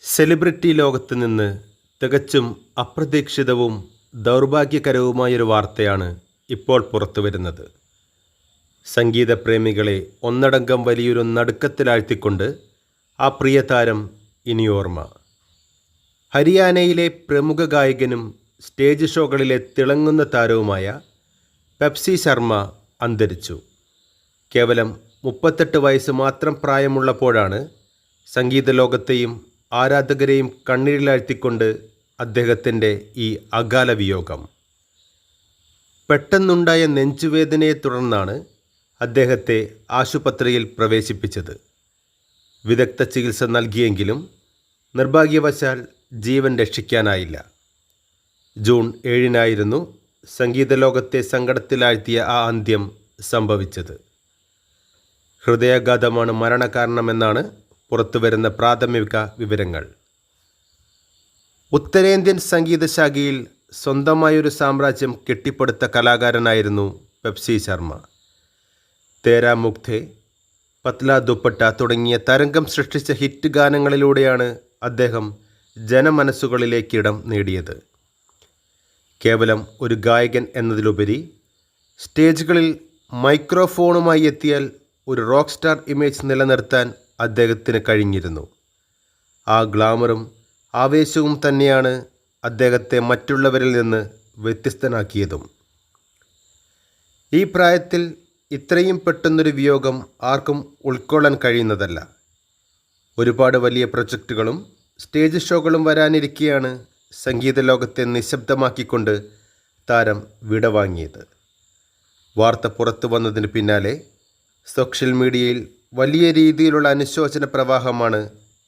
Celebrity ലോകത്ത് നിന്ന് തികച്ചും അപ്രതീക്ഷിതവും ദൗർഭാഗ്യകരവുമായൊരു വാർത്തയാണ് ഇപ്പോൾ പുറത്തുവരുന്നത്. സംഗീതപ്രേമികളെ ഒന്നടങ്കം വലിയൊരു നടുക്കത്തിലാഴ്ത്തിക്കൊണ്ട് ആ പ്രിയ താരം ഇനി ഓർമ്മ. ഹരിയാനയിലെ പ്രമുഖ ഗായകനും സ്റ്റേജ് ഷോകളിലെ തിളങ്ങുന്ന താരവുമായ പെപ്സി ശർമ്മ അന്തരിച്ചു. കേവലം 38 വയസ്സ് മാത്രം പ്രായമുള്ളപ്പോഴാണ് സംഗീത ലോകത്തെയും ആരാധകരെയും കണ്ണീരിലാഴ്ത്തിക്കൊണ്ട് അദ്ദേഹത്തിൻ്റെ ഈ അകാല വിയോഗം. പെട്ടെന്നുണ്ടായ നെഞ്ചുവേദനയെ തുടർന്നാണ് അദ്ദേഹത്തെ ആശുപത്രിയിൽ പ്രവേശിപ്പിച്ചത്. വിദഗ്ധ ചികിത്സ നൽകിയെങ്കിലും നിർഭാഗ്യവശാൽ ജീവൻ രക്ഷിക്കാനായില്ല. ജൂൺ 7-നായിരുന്നു സംഗീത ലോകത്തെ സങ്കടത്തിലാഴ്ത്തിയ ആ അന്ത്യം സംഭവിച്ചത്. ഹൃദയാഘാതമാണ് മരണകാരണമെന്നാണ് പുറത്തുവരുന്ന പ്രാഥമിക വിവരങ്ങൾ. ഉത്തരേന്ത്യൻ സംഗീത ശാഖയിൽ സ്വന്തമായൊരു സാമ്രാജ്യം കെട്ടിപ്പടുത്ത കലാകാരനായിരുന്നു പെപ്സി ശർമ്മ. തേരാ മുക്തേ, പത്ല ദുപ്പട്ട തുടങ്ങിയ തരംഗം സൃഷ്ടിച്ച ഹിറ്റ് ഗാനങ്ങളിലൂടെയാണ് അദ്ദേഹം ജനമനസ്സുകളിലേക്ക് ഇടം നേടിയത്. കേവലം ഒരു ഗായകൻ എന്നതിലുപരി സ്റ്റേജുകളിൽ മൈക്രോഫോണുമായി എത്തിയാൽ ഒരു റോക്ക് സ്റ്റാർ ഇമേജ് നിലനിർത്താൻ അദ്ദേഹത്തിന് കഴിഞ്ഞിരുന്നു. ആ ഗ്ലാമറും ആവേശവും തന്നെയാണ് അദ്ദേഹത്തെ മറ്റുള്ളവരിൽ നിന്ന് വ്യത്യസ്തനാക്കിയതും. ഈ പ്രായത്തിൽ ഇത്രയും പെട്ടെന്നൊരു വിയോഗം ആർക്കും ഉൾക്കൊള്ളാൻ കഴിയുന്നതല്ല. ഒരുപാട് വലിയ പ്രൊജക്റ്റുകളും സ്റ്റേജ് ഷോകളും വരാനിരിക്കെയാണ് സംഗീത ലോകത്തെ നിശബ്ദമാക്കിക്കൊണ്ട് താരം വിടവാങ്ങിയത്. വാർത്ത പുറത്തു വന്നതിന് പിന്നാലെ സോഷ്യൽ മീഡിയയിൽ വലിയ രീതിയിലുള്ള അനുശോചന പ്രവാഹമാണ്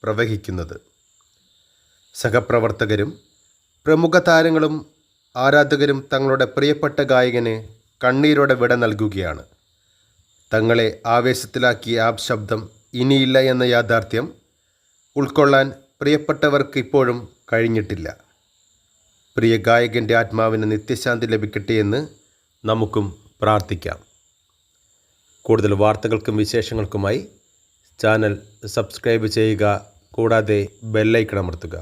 പ്രവഹിക്കുന്നത്. സഹപ്രവർത്തകരും പ്രമുഖ താരങ്ങളും ആരാധകരും തങ്ങളുടെ പ്രിയപ്പെട്ട ഗായകന് കണ്ണീരോടെ വിട നൽകുകയാണ്. തങ്ങളെ ആവേശത്തിലാക്കിയ ആ ശബ്ദം ഇനിയില്ല എന്ന യാഥാർത്ഥ്യം ഉൾക്കൊള്ളാൻ പ്രിയപ്പെട്ടവർക്ക് ഇപ്പോഴും കഴിഞ്ഞിട്ടില്ല. പ്രിയ ഗായകൻ്റെ ആത്മാവിന് നിത്യശാന്തി ലഭിക്കട്ടെ എന്ന് നമുക്കും പ്രാർത്ഥിക്കാം. കൂടുതൽ വാർത്തകൾക്കും വിശേഷങ്ങൾക്കുമായി ചാനൽ സബ്സ്ക്രൈബ് ചെയ്യുക. കൂടാതെ ബെല്ലൈക്കൺ അമർത്തുക.